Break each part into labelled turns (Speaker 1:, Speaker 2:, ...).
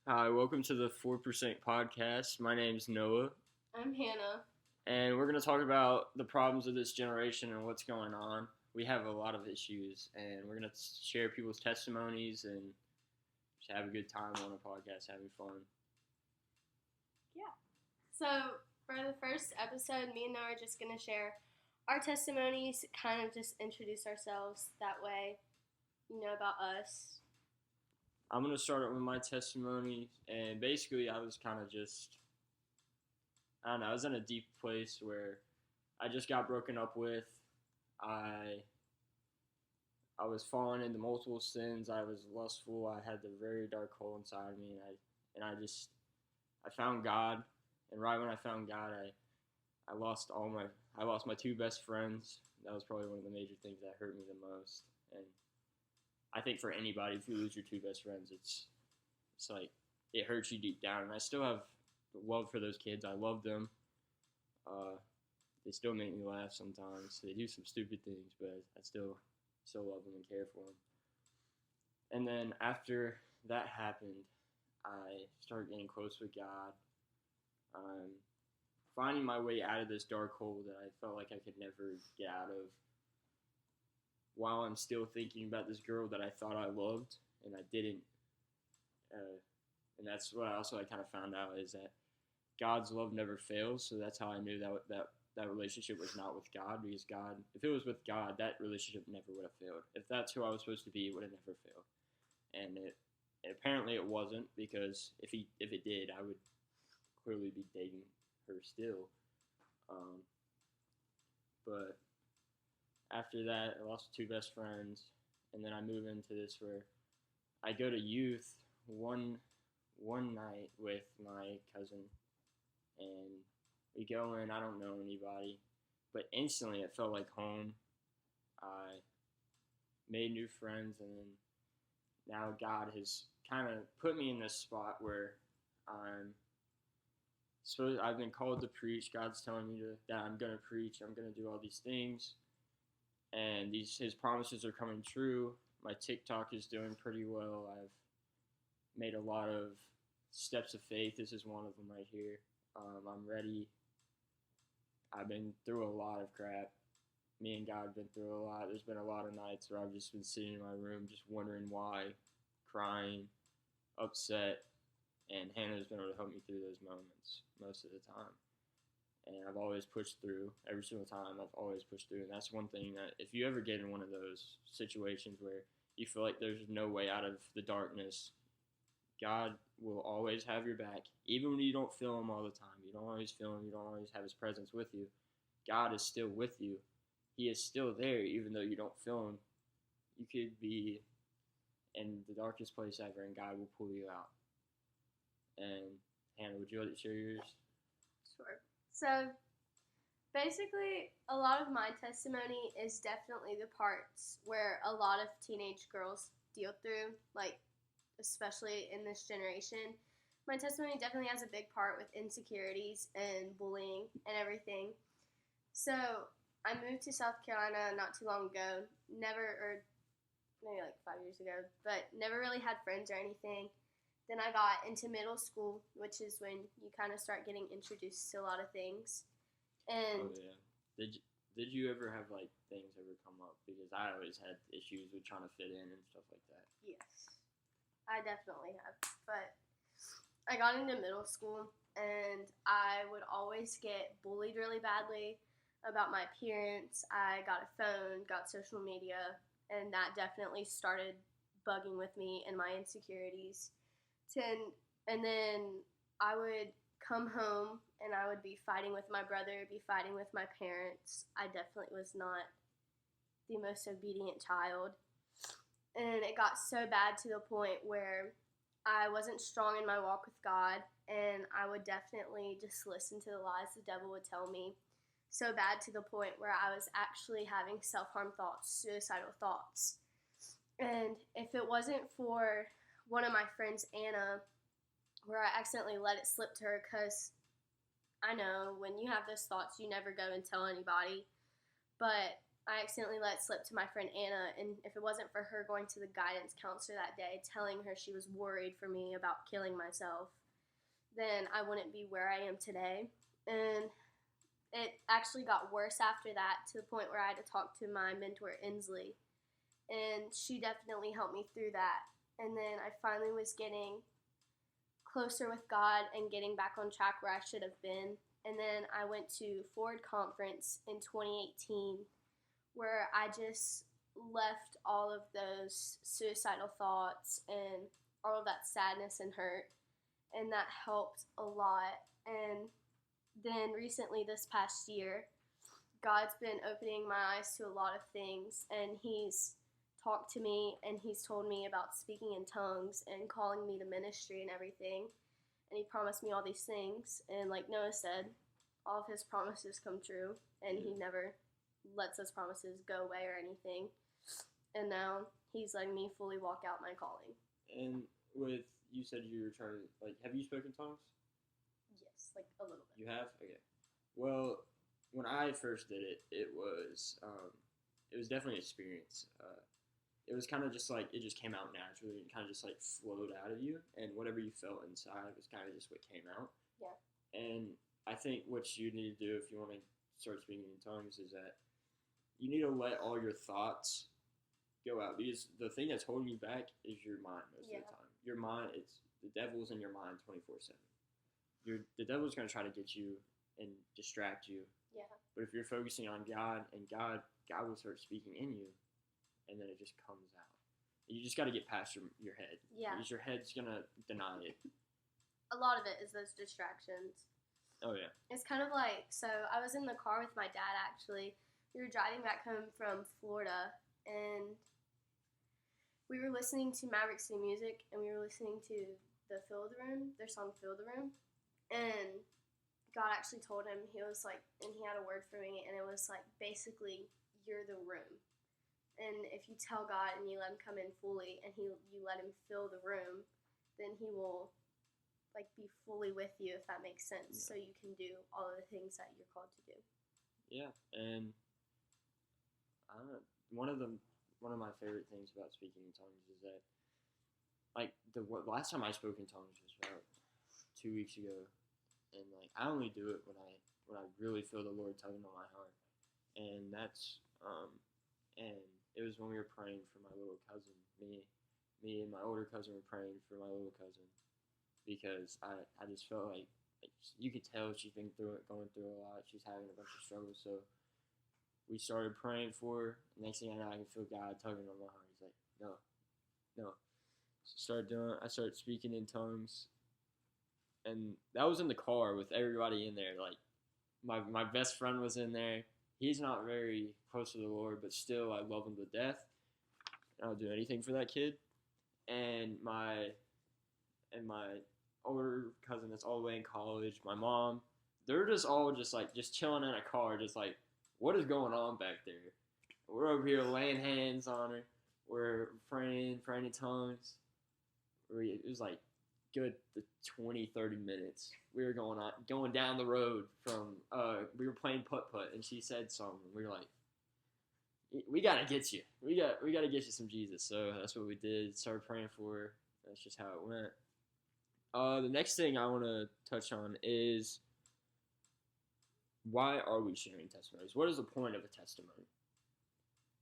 Speaker 1: Hi, welcome to the 4% podcast. My name's Noah,
Speaker 2: I'm Hannah.
Speaker 1: and we're going to talk about the problems of this generation and what's going on. We have a lot of issues, and we're going to share people's testimonies and just have a good time on a podcast, having fun.
Speaker 2: Yeah. So, for the first episode, me and Noah are just going to share our testimonies, kind of just introduce ourselves that way, about us.
Speaker 1: I'm going to start out with my testimony, and basically, I was kind of just, I don't know, I was in a deep place where I just got broken up with. I I was falling into multiple sins. I was lustful. I had the very dark hole inside of me, I found God. And right when I found God, I lost I lost my two best friends. That was probably one of the major things that hurt me the most. And I think for anybody, if you lose your two best friends, it's like it hurts you deep down. And I still have love for those kids. I love them. Uh, they still make me laugh sometimes. They do some stupid things, but I still love them and care for them. And then after that happened, I started getting close with God. Finding my way out of this dark hole that I felt like I could never get out of, while I'm still thinking about this girl that I thought I loved and I didn't. And that's what I kind of found out, is that God's love never fails. So that's how I knew that relationship was not with God, because God, if it was with God, that relationship never would have failed. If that's who I was supposed to be, it would have never failed. And apparently it wasn't, because if it did, I would clearly be dating her still. But after that, I lost two best friends, and then I move into this where I go to youth one night with my cousin, and we go in. I don't know anybody, but instantly it felt like home. I made new friends, and then now God has kind of put me in this spot where I've been called to preach. God's telling me that I'm gonna preach. I'm gonna do all these things, and His promises are coming true. My TikTok is doing pretty well. I've made a lot of steps of faith. This is one of them right here. I'm ready. I've been through a lot of crap. Me and God have been through a lot. There's been a lot of nights where I've just been sitting in my room just wondering why, crying, upset, and Hannah's been able to help me through those moments most of the time. And I've always pushed through. Every single time, I've always pushed through. And that's one thing that if you ever get in one of those situations where you feel like there's no way out of the darkness, God will always have your back. Even when you don't feel Him all the time, you don't always feel Him, you don't always have His presence with you, God is still with you. He is still there, even though you don't feel Him. You could be in the darkest place ever, and God will pull you out. And Hannah, would you like to share yours?
Speaker 2: Sure. So, basically, a lot of my testimony is definitely the parts where a lot of teenage girls deal through, like, especially in this generation. My testimony definitely has a big part with insecurities and bullying and everything. So, I moved to South Carolina not too long ago. Or maybe like 5 years ago, but never really had friends or anything. Then I got into middle school, which is when you kind of start getting introduced to a lot of things. And
Speaker 1: oh yeah, did you ever have like things ever come up? Because I always had issues with trying to fit in and stuff like that.
Speaker 2: yes, I definitely have. But I got into middle school, and I would always get bullied really badly about my appearance. I got a phone, got social media, and that definitely started bugging with me and my insecurities. And then I would come home and I would be fighting with my brother, be fighting with my parents. I definitely was not the most obedient child. And it got so bad to the point where I wasn't strong in my walk with God, and I would definitely just listen to the lies the devil would tell me. So bad to the point where I was actually having self-harm thoughts, suicidal thoughts. And if it wasn't for one of my friends, Anna, where I accidentally let it slip to her, because I know when you have those thoughts, you never go and tell anybody. But I accidentally let slip to my friend Anna, and if it wasn't for her going to the guidance counselor that day, telling her she was worried for me about killing myself, then I wouldn't be where I am today. And it actually got worse after that, to the point where I had to talk to my mentor, Inslee, and she definitely helped me through that. And then I finally was getting closer with God and getting back on track where I should have been. And then I went to Ford Conference in 2018, where I just left all of those suicidal thoughts and all of that sadness and hurt, and that helped a lot. And then recently, this past year, God's been opening my eyes to a lot of things, and He's talked to me and He's told me about speaking in tongues and calling me to ministry and everything. And He promised me all these things, and like Noah said, all of His promises come true, and He never lets those promises go away or anything. And now He's letting me fully walk out my calling.
Speaker 1: And with, you said you were trying to, like, have you spoken tongues?
Speaker 2: Yes, like a little bit.
Speaker 1: You have? Okay. Well, when I first did it, it was definitely an experience. It was kind of just like, it just came out naturally and kind of just like flowed out of you, and whatever you felt inside was kind of just what came out.
Speaker 2: Yeah.
Speaker 1: And I think what you need to do if you want to start speaking in tongues is that you need to let all your thoughts go out, because the thing that's holding you back is your mind most of the time. Your mind, the devil's in your mind 24/7. The devil's going to try to get you and distract you.
Speaker 2: Yeah.
Speaker 1: But if you're focusing on God, and God will start speaking in you, and then it just comes out. You just got to get past your head.
Speaker 2: Yeah.
Speaker 1: Because your head's going to deny it.
Speaker 2: A lot of it is those distractions.
Speaker 1: Oh, yeah.
Speaker 2: It's kind of like, so I was in the car with my dad, actually. We were driving back home from Florida, and we were listening to Maverick City Music, and we were listening to their song Fill the Room. And God actually told him, He was like, and He had a word for me, and it was like, basically, you're the room. And if you tell God and you let Him come in fully, and you let Him fill the room, then He will like be fully with you, if that makes sense. Yeah. So you can do all of the things that you're called to do. Yeah,
Speaker 1: and I don't know, one of my favorite things about speaking in tongues is that, like, the last time I spoke in tongues was about 2 weeks ago, and like I only do it when I really feel the Lord tugging on my heart, and that's and it was when we were praying for my little cousin. Me and my older cousin were praying for my little cousin, because I just felt like you could tell she's been going through a lot. She's having a bunch of struggles, so we started praying for her. Next thing I know, I can feel God tugging on my heart. He's like, no. So I started speaking in tongues, and that was in the car with everybody in there. Like, my best friend was in there. He's not very close to the Lord, but still, I love him to death. I'll do anything for that kid. And my older cousin that's all the way in college, my mom, they're just all just chilling in a car, just like, what is going on back there? We're over here laying hands on her. We're praying in tongues. It was like good 20, 30 minutes. We were going down the road from, we were playing putt-putt, and she said something. We were like, we got to get you. We got to get you some Jesus. So that's what we did. Started praying for her. That's just how it went. The next thing I want to touch on is, why are we sharing testimonies? What is the point of a testimony?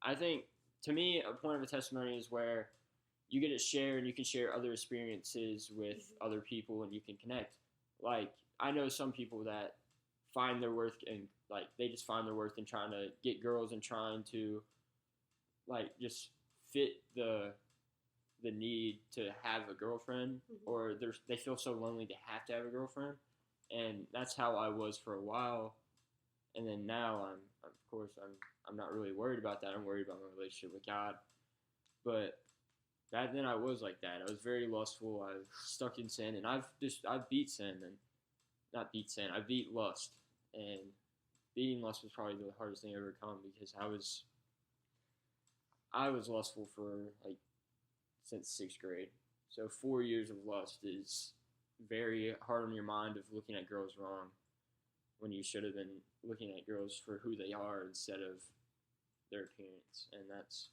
Speaker 1: I think, to me, a point of a testimony is where you get to share, and you can share other experiences with other people, and you can connect. Like, I know some people that find their worth in, like, they just find their worth in trying to get girls and trying to, like, just fit the need to have a girlfriend, or they feel so lonely they have to have a girlfriend. And that's how I was for a while. And then now I'm not really worried about that. I'm worried about my relationship with God. But back then I was like that. I was very lustful. I was stuck in sin, and I've beat sin, and not beat sin. I beat lust, and beating lust was probably the hardest thing I ever overcome, because I was lustful for like since 6th grade. So 4 years of lust is very hard on your mind, of looking at girls wrong when you should have been looking at girls for who they are instead of their appearance. And that's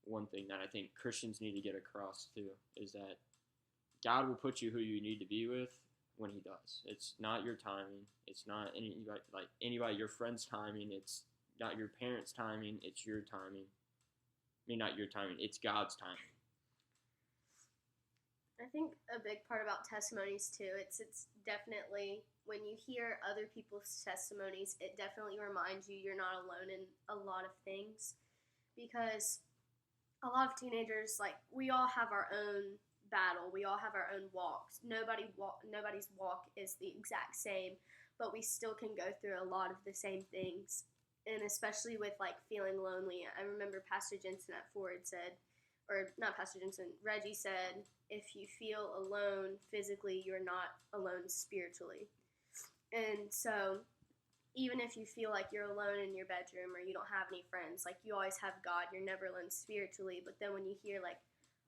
Speaker 1: one thing that I think Christians need to get across too, is that God will put you who you need to be with when he does. It's not your timing. It's not anybody your friend's timing. It's not your parents' timing. It's your timing. I mean, not your timing. It's God's timing.
Speaker 2: I think a big part about testimonies too, it's definitely when you hear other people's testimonies, it definitely reminds you you're not alone in a lot of things, because a lot of teenagers, like, we all have our own battle. We all have our own walks. Nobody's walk is the exact same, but we still can go through a lot of the same things. And especially with like feeling lonely. I remember Pastor Jensen at Ford said, or not Pastor Jensen, Reggie said, if you feel alone physically, you're not alone spiritually. And so even if you feel like you're alone in your bedroom or you don't have any friends, like, you always have God. You're never alone spiritually. But then when you hear like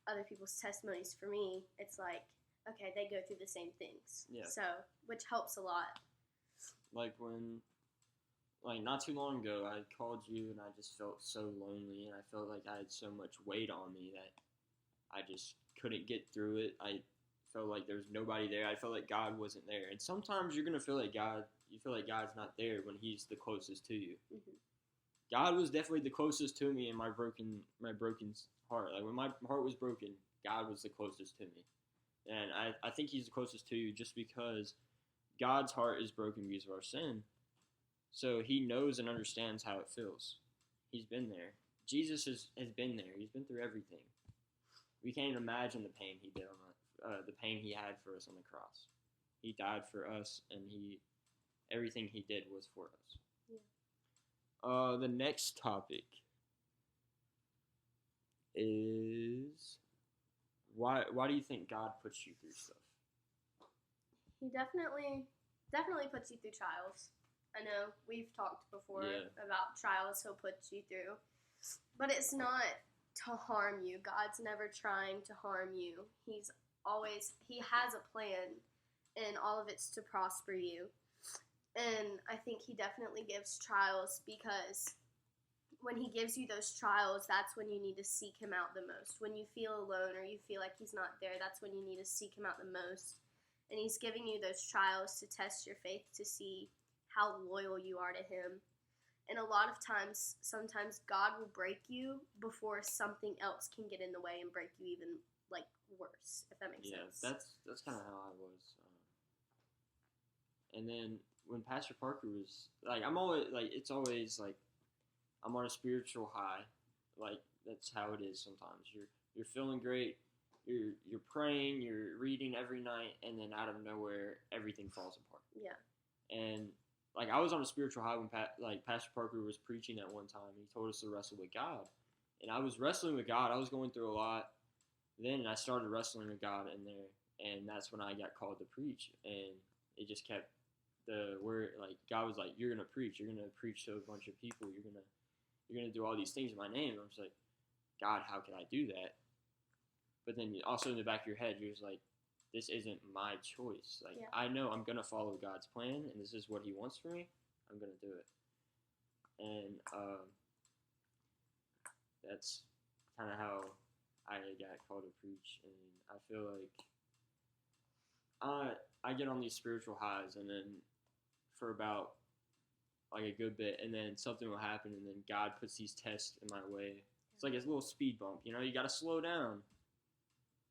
Speaker 2: other people's testimonies, for me, it's like, okay, they go through the same things.
Speaker 1: Yeah.
Speaker 2: So, which helps a lot.
Speaker 1: Like not too long ago, I called you and I just felt so lonely, and I felt like I had so much weight on me that I just couldn't get through it. I felt like there was nobody there. I felt like God wasn't there. And sometimes you're going to feel like God's not there when he's the closest to you.
Speaker 2: Mm-hmm.
Speaker 1: God was definitely the closest to me in my broken heart. Like, when my heart was broken, God was the closest to me. And I think he's the closest to you just because God's heart is broken because of our sin. So he knows and understands how it feels. He's been there. Jesus has been there. He's been through everything. We can't even imagine the pain he did the pain he had for us on the cross. He died for us, and everything he did was for us. Yeah. The next topic is why do you think God puts you through stuff?
Speaker 2: He definitely puts you through trials. I know we've talked before about trials he'll put you through, but it's not to harm you. God's never trying to harm you. He has a plan, and all of it's to prosper you. And I think he definitely gives trials, because when he gives you those trials, that's when you need to seek him out the most. When you feel alone or you feel like he's not there, that's when you need to seek him out the most. And he's giving you those trials to test your faith, to see how loyal you are to him. And a lot of times, sometimes God will break you before something else can get in the way and break you even like worse, if that makes sense.
Speaker 1: Yeah, that's kind of how I was. And then when Pastor Parker was like, I'm always like, it's always like I'm on a spiritual high. Like, that's how it is sometimes. You're feeling great. You're praying. You're reading every night, and then out of nowhere, everything falls apart.
Speaker 2: Yeah. And
Speaker 1: like, I was on a spiritual high when Pastor Parker was preaching at one time. He told us to wrestle with God, and I was wrestling with God. I was going through a lot then, and I started wrestling with God in there, and that's when I got called to preach. And it just kept the word, like, God was like, "You're gonna preach. You're gonna preach to a bunch of people. You're gonna do all these things in my name." And I was like, God, how can I do that? But then also in the back of your head, you're just like, this isn't my choice. Like, I know I'm going to follow God's plan, and this is what he wants for me. I'm going to do it. And that's kind of how I got called to preach. And I feel like I get on these spiritual highs, and then for about like a good bit, and then something will happen, and then God puts these tests in my way. It's like a little speed bump, you know? You got to slow down.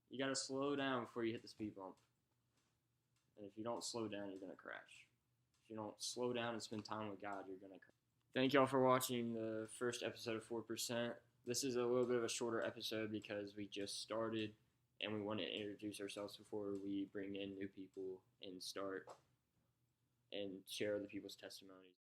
Speaker 1: You got to slow down before you hit the speed bump. And if you don't slow down, you're going to crash. If you don't slow down and spend time with God, you're going to crash. Thank y'all for watching the first episode of 4%. This is a little bit of a shorter episode because we just started, and we want to introduce ourselves before we bring in new people and start and share other people's testimonies.